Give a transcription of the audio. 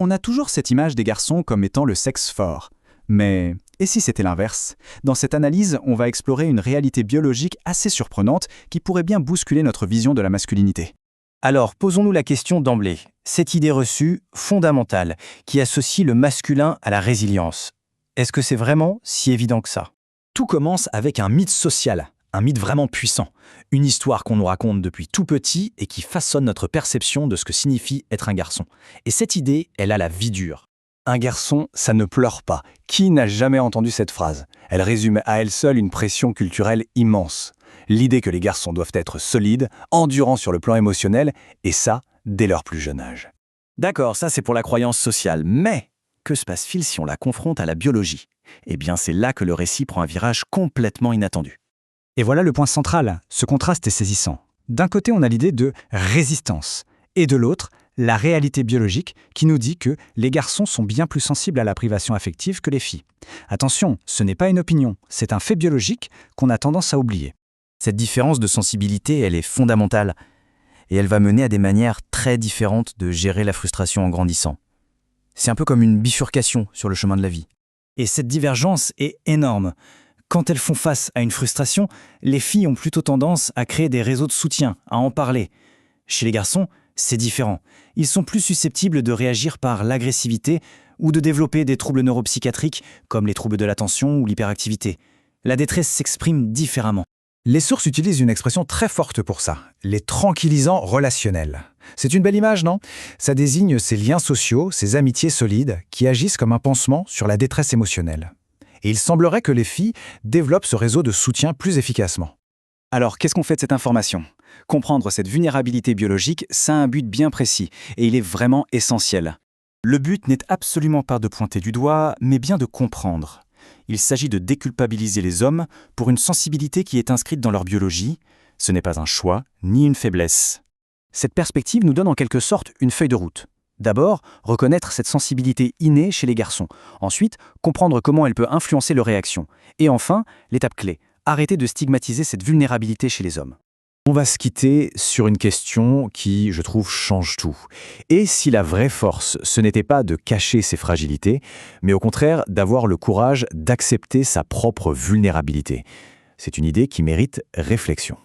On a toujours cette image des garçons comme étant le sexe fort. Mais et si c'était l'inverse? Dans cette analyse, on va explorer une réalité biologique assez surprenante qui pourrait bien bousculer notre vision de la masculinité. Alors, posons-nous la question d'emblée. Cette idée reçue, fondamentale, qui associe le masculin à la résilience. Est-ce que c'est vraiment si évident que ça? Tout commence avec un mythe social, un mythe vraiment puissant, une histoire qu'on nous raconte depuis tout petit et qui façonne notre perception de ce que signifie être un garçon. Et cette idée, elle a la vie dure. Un garçon, ça ne pleure pas. Qui n'a jamais entendu cette phrase? Elle résume à elle seule une pression culturelle immense. L'idée que les garçons doivent être solides, endurants sur le plan émotionnel, et ça, dès leur plus jeune âge. D'accord, ça c'est pour la croyance sociale, mais que se passe-t-il si on la confronte à la biologie? Eh bien, c'est là que le récit prend un virage complètement inattendu. Et voilà le point central, ce contraste est saisissant. D'un côté, on a l'idée de résistance, et de l'autre, la réalité biologique qui nous dit que les garçons sont bien plus sensibles à la privation affective que les filles. Attention, ce n'est pas une opinion, c'est un fait biologique qu'on a tendance à oublier. Cette différence de sensibilité, elle est fondamentale. Et elle va mener à des manières très différentes de gérer la frustration en grandissant. C'est un peu comme une bifurcation sur le chemin de la vie. Et cette divergence est énorme. Quand elles font face à une frustration, les filles ont plutôt tendance à créer des réseaux de soutien, à en parler. Chez les garçons, c'est différent. Ils sont plus susceptibles de réagir par l'agressivité ou de développer des troubles neuropsychiatriques comme les troubles de l'attention ou l'hyperactivité. La détresse s'exprime différemment. Les sources utilisent une expression très forte pour ça, les tranquillisants relationnels. C'est une belle image, non? Ça désigne ces liens sociaux, ces amitiés solides qui agissent comme un pansement sur la détresse émotionnelle. Et il semblerait que les filles développent ce réseau de soutien plus efficacement. Alors, qu'est-ce qu'on fait de cette information? Comprendre cette vulnérabilité biologique, ça a un but bien précis, et il est vraiment essentiel. Le but n'est absolument pas de pointer du doigt, mais bien de comprendre. Il s'agit de déculpabiliser les hommes pour une sensibilité qui est inscrite dans leur biologie. Ce n'est pas un choix, ni une faiblesse. Cette perspective nous donne en quelque sorte une feuille de route. D'abord, reconnaître cette sensibilité innée chez les garçons. Ensuite, comprendre comment elle peut influencer leurs réactions. Et enfin, l'étape clé, arrêter de stigmatiser cette vulnérabilité chez les hommes. On va se quitter sur une question qui, je trouve, change tout. Et si la vraie force, ce n'était pas de cacher ses fragilités, mais au contraire d'avoir le courage d'accepter sa propre vulnérabilité? C'est une idée qui mérite réflexion.